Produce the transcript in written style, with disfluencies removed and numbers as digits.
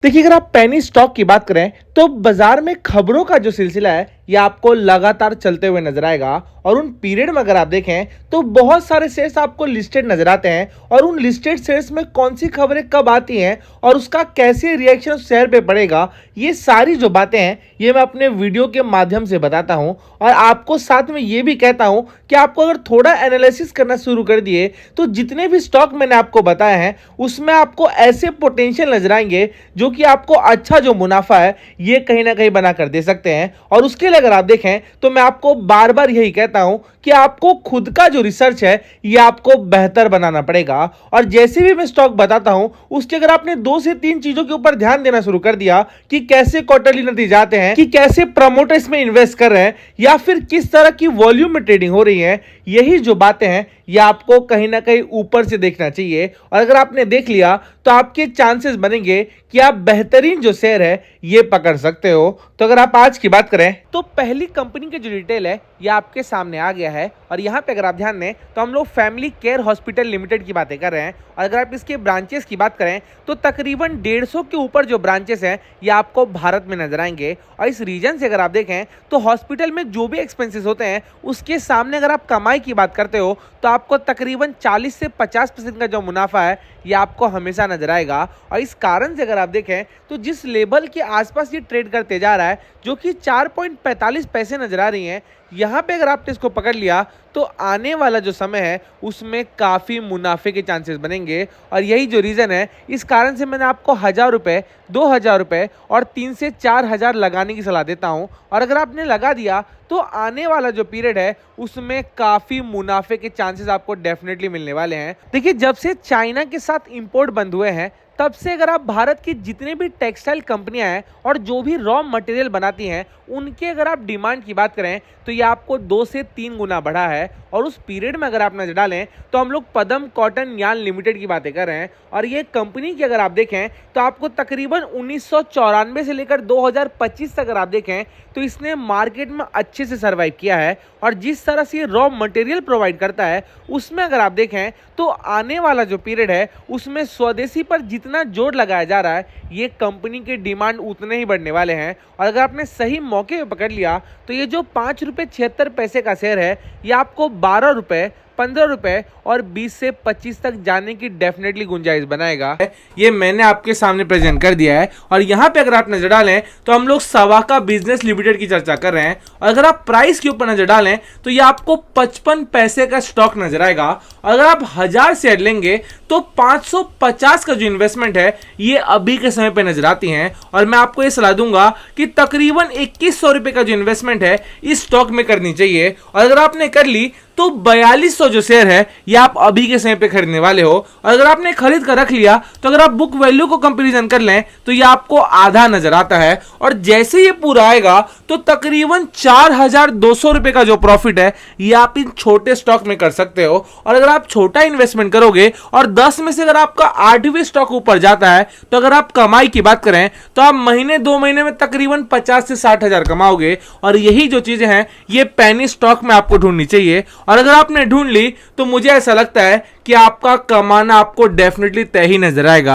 देखिए, अगर आप पेनी स्टॉक की बात करें तो बाजार में खबरों का जो सिलसिला है ये आपको लगातार चलते हुए नजर आएगा। और उन पीरियड में अगर आप देखें तो बहुत सारे शेयर्स आपको लिस्टेड नजर आते हैं और उन लिस्टेड शेयर्स में कौन सी खबरें कब आती हैं और उसका कैसे रिएक्शन शेयर पे पड़ेगा, ये सारी जो बातें हैं ये मैं अपने वीडियो के माध्यम से बताता हूं। और आपको साथ में ये भी कहता हूं कि आपको अगर थोड़ा एनालिसिस करना शुरू कर दिए तो जितने भी स्टॉक मैंने आपको बताए हैं उसमें आपको ऐसे पोटेंशियल नजर आएंगे जो कि आपको अच्छा जो मुनाफा है ये कहीं ना कहीं बना कर दे सकते हैं। और उसके लिए अगर आप देखें तो मैं आपको बार बार यही कहता हूं कि आपको खुद का जो रिसर्च है ये आपको बेहतर बनाना पड़ेगा। और जैसे भी मैं स्टॉक बताता हूं उसके अगर आपने 2 से 3 चीजों के ऊपर ध्यान देना शुरू कर दिया कि कैसे क्वार्टरली नतीजे आते हैं, कि कैसे प्रमोटर्स में इन्वेस्ट कर रहे हैं या फिर किस तरह की वॉल्यूम में ट्रेडिंग हो रही है, यही जो बातें हैं ये आपको कहीं ना कहीं ऊपर से देखना चाहिए। और अगर आपने देख लिया तो आपके चांसेस बनेंगे कि आप बेहतरीन जो शेयर है ये पकड़ सकते हो। तो अगर आप आज की बात करें तो पहली कंपनी की जो डिटेल है ये आपके सामने आ गया है। और यहाँ पे अगर आप ध्यान दें तो हम लोग फैमिली केयर हॉस्पिटल लिमिटेड की बातें कर रहे हैं। और अगर आप इसके ब्रांचेस की बात करें तो तकरीबन 150 के ऊपर जो ब्रांचेस हैं ये आपको भारत में नजर आएंगे। और इस रीजन से अगर आप देखें तो हॉस्पिटल में जो भी एक्सपेंसेस होते हैं उसके सामने अगर आप कमाई की बात करते हो तो आपको तकरीबन 40 से 50% का जो मुनाफा है ये आपको हमेशा नजर आएगा। और इस कारण से अगर आप देखें तो जिस लेवल के आसपास ये ट्रेड करते जा रहा है जो कि 4.45 पैसे नजर आ रही हैं, यहाँ पे अगर आपने इसको पकड़ लिया तो आने वाला जो समय है उसमें काफ़ी मुनाफे के चांसेस बनेंगे। और यही जो रीज़न है इस कारण से मैंने आपको 1,000 रुपये, 2,000 रुपये और 3 से 4,000 लगाने की सलाह देता हूँ। और अगर आपने लगा दिया तो आने वाला जो पीरियड है उसमें काफ़ी मुनाफे के चांसेस आपको डेफिनेटली मिलने वाले हैं। देखिए, जब से चाइना के साथ इंपोर्ट बंद हुए हैं तब से अगर आप भारत की जितने भी टेक्सटाइल कंपनियां हैं और जो भी रॉ मटेरियल बनाती हैं उनके अगर आप डिमांड की बात करें तो ये आपको 2 से 3 गुना बढ़ा है। और उस पीरियड में अगर आप नजर डालें तो हम लोग पदम कॉटन यार्न लिमिटेड की बातें कर रहे हैं। और ये कंपनी की अगर आप देखें तो आपको तकरीबन 1994 से लेकर 2025 तक अगर आप देखें तो इसने मार्केट में अच्छे से सर्वाइव किया है। और जिस तरह से ये रॉ मटेरियल प्रोवाइड करता है उसमें अगर आप देखें तो आने वाला जो पीरियड है उसमें स्वदेशी पर जितना जोर लगाया जा रहा है ये कंपनी के डिमांड उतने ही बढ़ने वाले हैं। और अगर आपने सही मौके पे पकड़ लिया तो ये जो 5 रुपये 76 पैसे का शेयर है ये आपको 12 रुपये, 15 रुपये और 20 से 25 तक जाने की डेफिनेटली गुंजाइश बनाएगा। ये मैंने आपके सामने प्रेजेंट कर दिया है। और यहाँ पे अगर आप नजर डालें तो हम लोग सवाका बिजनेस लिमिटेड की चर्चा कर रहे हैं। और अगर आप प्राइस के ऊपर नजर डालें तो ये आपको 55 पैसे का स्टॉक नजर आएगा। और अगर आप 1000 शेयर लेंगे तो 550 का जो इन्वेस्टमेंट है ये अभी के समय पे नजर आती हैं। और मैं आपको ये सलाह दूंगा कि तकरीबन 2100 रुपए का जो इन्वेस्टमेंट है इस स्टॉक में करनी चाहिए। और अगर आपने कर ली तो 4200 जो शेयर है ये आप अभी के समय पे खरीदने वाले हो। और अगर आपने खरीद कर रख लिया तो अगर आप बुक वैल्यू को कंपैरिजन कर लें तो ये आपको आधा नजर आता है। और जैसे ये पूरा आएगा तो तकरीबन 4200 रुपए का जो प्रॉफिट है ये आप इन छोटे स्टॉक में कर सकते हो। और अगर आप छोटा इन्वेस्टमेंट करोगे और 10 में से अगर आपका 8वां स्टॉक ऊपर जाता है तो अगर आप कमाई की बात करें तो आप महीने 2 महीने में तकरीबन 50 से 60 हजार कमाओगे। और यही जो चीजें हैं ये पेनी स्टॉक में आपको ढूंढनी चाहिए। और अगर आपने ढूंढ ली तो मुझे ऐसा लगता है कि आपका कमाना आपको डेफिनेटली तय ही नजर आएगा।